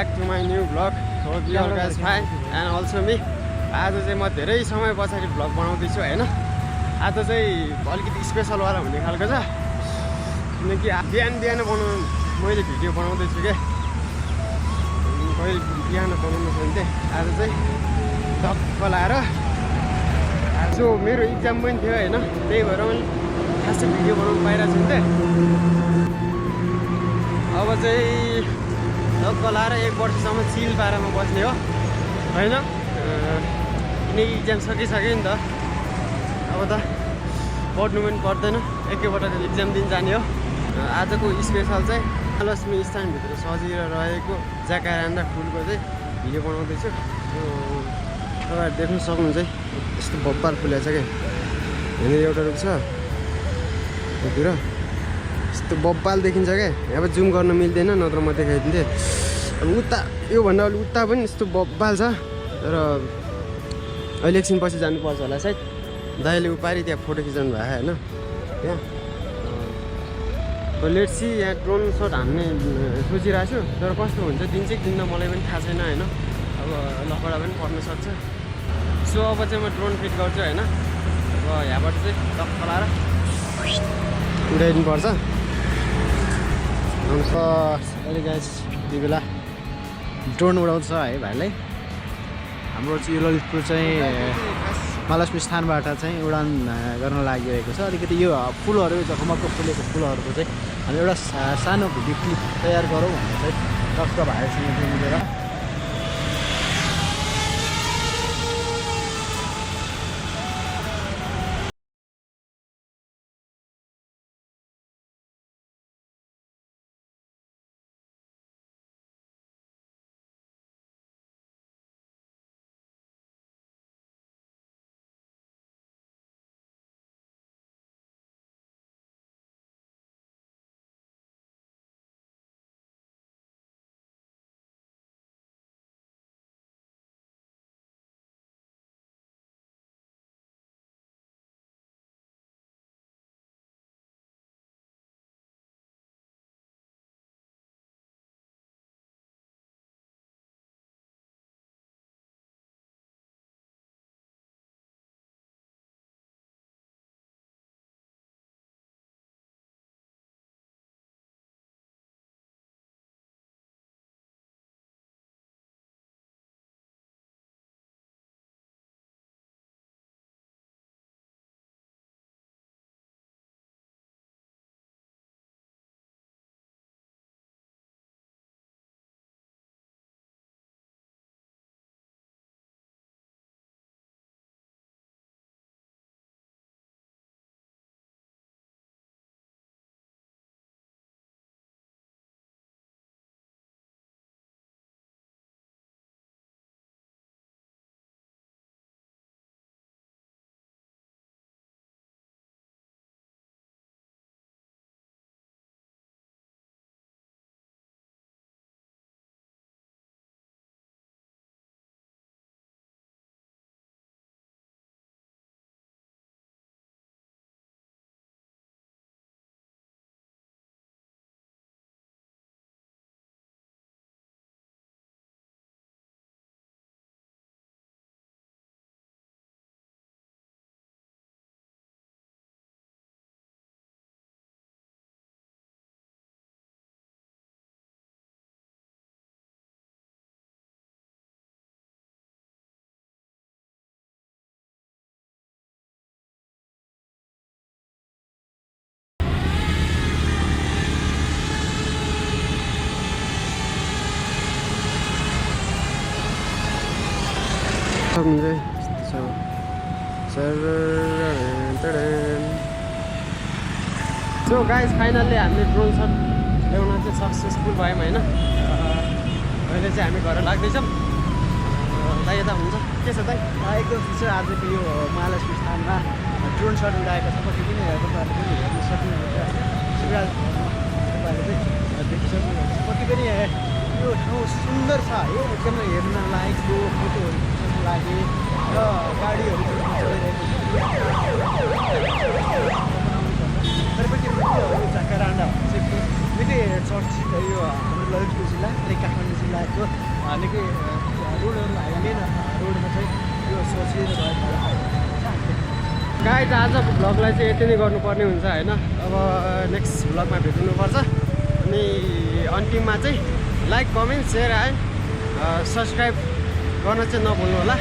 back to my new vlog. Hope you all guys fine and also me. आज चाहिँ म धेरै समय पछाडि भ्लग बनाउँदैछु हैन। आज चाहिँ अलिकति स्पेशल वाला हुने खालको छ किनकि बिहान बनाउनु मैले भिडियो बनाउँदैछु के कहिले बिहान बनाउनु सक्थे। आज चाहिँ टक्क लाएर आज मेरो एक्जाम पनि थियो हैन, त्यही भएर मैले खासै भिडियो बनाउनु पाइरहेको छु नि त। अब चाहिँ टक्क लाएर 1 वर्षसम्म चिल पारामा बस्ने हो हैन, किनकि एक्जाम सकिसक्यो नि त। अब त पढ्नु पनि पर्दैन, एकैपटक एक्जाम दिन जाने हो। आजको स्पेसल चाहिँ महालक्ष्मी स्थानभित्र सजिएर रहेको जाकारान्डा फुलको चाहिँ भिडियो बनाउँदैछु। तपाईँहरू देख्नु सक्नुहुन्छ है, यस्तो बब्बाल फुलेको छ क्या। यहाँनिर एउटा रुख छ यतातिर, यस्तो बब्बाल देखिन्छ क्या। अब जुम गर्न मिल्दैन, नत्र म देखाइदिन्थेँ। अब उता योभन्दा अलिक उता पनि यस्तो बब्बाल छ, तर अहिले एकछिन पछि जानुपर्छ होला सायद। दाइले उपारि त्यहाँ फोटो खिचाउनु भयो होइन त्यहाँ। लेट्स सी, यहाँ ड्रोन सट हान्ने सोचिरहेको छु, तर कस्तो हुन्छ दिन चाहिँ किन्न मलाई पनि थाहा छैन होइन। अब लकडा पनि पर्न सक्छ। सो अब चाहिँ म ड्रोन फिट गर्छु होइन। अब यहाँबाट चाहिँ टक्क लाएर उडाइदिनु पर्छ। अहिले गाइस यति बेला ड्रोन उडाउँछ है भाइलाई। हाम्रो चाहिँ यो ललितपुर चाहिँ महालक्ष्मी स्थानबाट चाहिँ उडान गर्न लागिरहेको छ। अलिकति यो फुलहरू झकमक्क फुलेको फुलहरूको चाहिँ हामी एउटा सानो भिडियो क्लिप तयार गरौँ भनेर चाहिँ टक्क भाइसँग चाहिँ मिलेर सो गाइस फाइनल्ली हामीले ड्रोन सट ल्याउन चाहिँ सक्सेसफुल भयौँ होइन। अहिले चाहिँ हामी घर लाग्दैछौँ। दाइ यता हुन्छ के छ दाइ? एकदम ठिक छ। आजको यो महालक्ष्मी स्थानमा ड्रोन सट उडाएको छ। पक्कै पनि तपाईँहरूले पनि हेर्न सक्नुहुन्छ। शिवराज तपाईँहरूले चाहिँ देखिसक्नुहुन्छ। पक्कै पनि यो ठाउँ सुन्दर छ है, एकदमै हेर्न लायकको फोटोहरू खिच्नको लागि र गाडीहरू पनि चलिरहेको छ। जाकारान्डा चाहिँ मिठै चर्चित यो हाम्रो ललितपुर जिल्ला, काठमाडौँ जिल्ला लागेको निकै रोडहरू हाइवे रोडमा चाहिँ यो सोचिएर गएको गाइज आज भ्लगलाई चाहिँ यति नै गर्नुपर्ने हुन्छ होइन। अब नेक्स्ट भ्लगमा भेट्नुपर्छ। अनि अन्तिममा चाहिँ like comment share and subscribe गर्न चाहिँ नभुल्नु होला।